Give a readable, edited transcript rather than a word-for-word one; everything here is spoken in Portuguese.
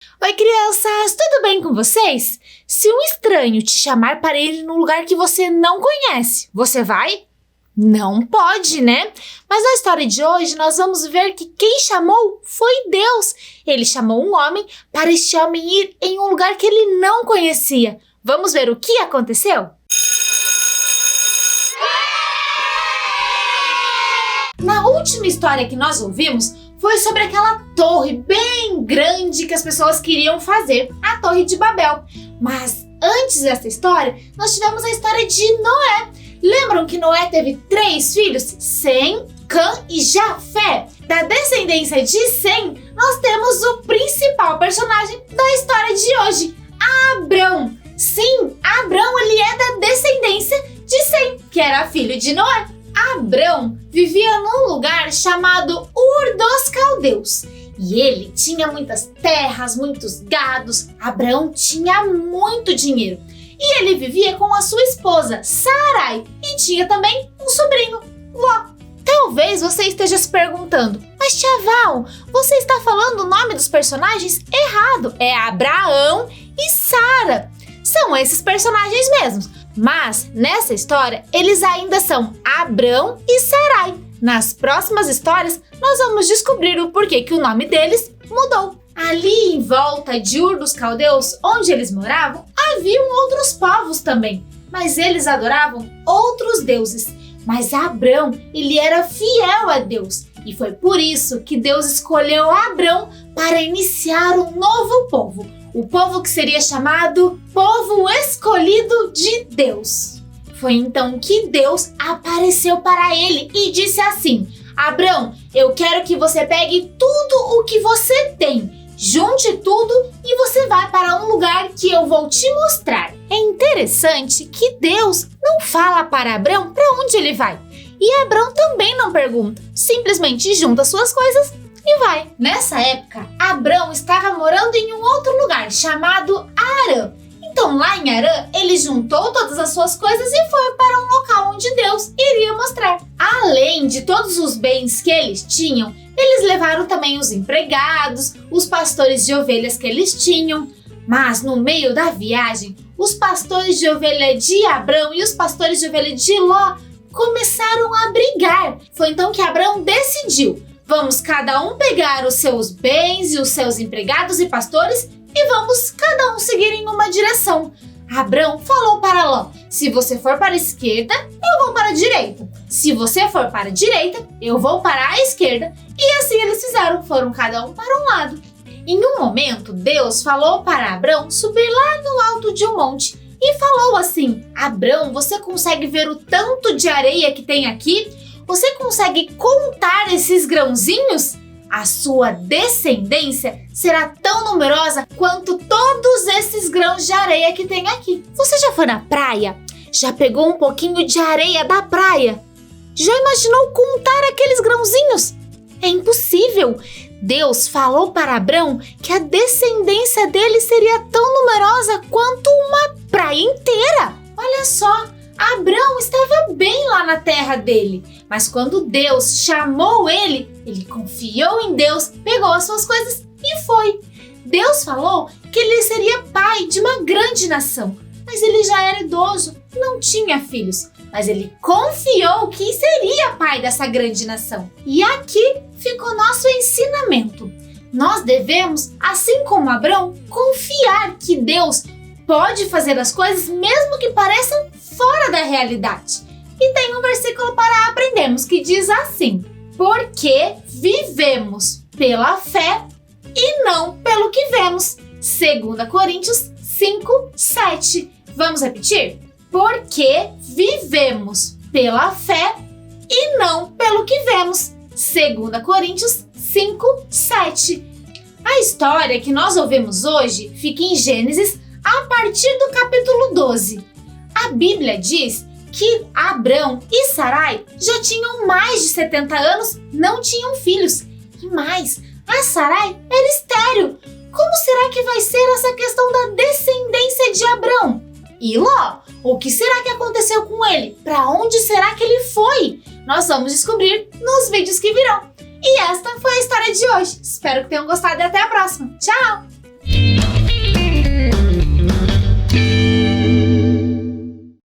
Oi, crianças, tudo bem com vocês? Se um estranho te chamar para ir num lugar que você não conhece, você vai? Não pode, né? Mas na história de hoje nós vamos ver que quem chamou foi Deus. Ele chamou um homem para este homem ir em um lugar que ele não conhecia. Vamos ver o que aconteceu? Na última história que nós ouvimos, foi sobre aquela torre bem grande que as pessoas queriam fazer, a Torre de Babel. Mas antes dessa história, nós tivemos a história de Noé. Lembram que Noé teve 3 filhos? Sem, Cã e Jafé. Da descendência de Sem, nós temos o principal personagem da história de hoje, Abrão. Sim, Abrão ele é da descendência de Sem, que era filho de Noé. Abrão vivia num lugar chamado Ur dos Caldeus e ele tinha muitas terras, muitos gados. Abrão tinha muito dinheiro e ele vivia com a sua esposa Sarai e tinha também um sobrinho, Ló. Talvez você esteja se perguntando, mas tia Val, você está falando o nome dos personagens errado. É Abraão e Sara. São esses personagens mesmos. Mas, nessa história, eles ainda são Abrão e Sarai. Nas próximas histórias, nós vamos descobrir o porquê que o nome deles mudou. Ali em volta de Ur dos Caldeus, onde eles moravam, haviam outros povos também. Mas eles adoravam outros deuses. Mas Abrão, ele era fiel a Deus. E foi por isso que Deus escolheu Abrão para iniciar um novo povo. O povo que seria chamado Povo Escolhido de Deus. Foi então que Deus apareceu para ele e disse assim: Abrão, eu quero que você pegue tudo o que você tem, junte tudo e você vai para um lugar que eu vou te mostrar. É interessante que Deus não fala para Abrão para onde ele vai. E Abrão também não pergunta, simplesmente junta suas coisas e vai. Nessa época, Abrão estava morando em um outro lugar chamado Harã. Então lá em Harã, ele juntou todas as suas coisas e foi para um local onde Deus iria mostrar. Além de todos os bens que eles tinham, eles levaram também os empregados, os pastores de ovelhas que eles tinham. Mas no meio da viagem, os pastores de ovelha de Abrão e os pastores de ovelha de Ló começaram a brigar. Foi então que Abrão decidiu: vamos cada um pegar os seus bens e os seus empregados e pastores e vamos cada um seguir em uma direção. Abrão falou para Ló: se você for para a esquerda, eu vou para a direita. Se você for para a direita, eu vou para a esquerda. E assim eles fizeram, foram cada um para um lado. Em um momento, Deus falou para Abrão subir lá no alto de um monte e falou assim: Abrão, você consegue ver o tanto de areia que tem aqui? Você consegue contar esses grãozinhos? A sua descendência será tão numerosa quanto todos esses grãos de areia que tem aqui. Você já foi na praia? Já pegou um pouquinho de areia da praia? Já imaginou contar aqueles grãozinhos? É impossível. Deus falou para Abrão que a descendência dele seria tão numerosa quanto uma praia inteira. Olha só, Abrão estava bem lá na terra dele, mas quando Deus chamou ele, ele confiou em Deus, pegou as suas coisas e foi. Deus falou que ele seria pai de uma grande nação, mas ele já era idoso, não tinha filhos, mas ele confiou que seria pai dessa grande nação. E aqui ficou nosso ensinamento. Nós devemos, assim como Abrão, confiar que Deus pode fazer as coisas mesmo que pareçam fora da realidade. E tem um versículo para aprendermos que diz assim: porque vivemos pela fé e não pelo que vemos. 2 Coríntios 5:7. Vamos repetir? Porque vivemos pela fé e não pelo que vemos. 2 Coríntios 5:7. A história que nós ouvimos hoje fica em Gênesis a partir do capítulo 12. A Bíblia diz que Abrão e Sarai já tinham mais de 70 anos, não tinham filhos. E mais, a Sarai era estéril. Como será que vai ser essa questão da descendência de Abrão? E Ló, o que será que aconteceu com ele? Para onde será que ele foi? Nós vamos descobrir nos vídeos que virão. E esta foi a história de hoje. Espero que tenham gostado e até a próxima. Tchau!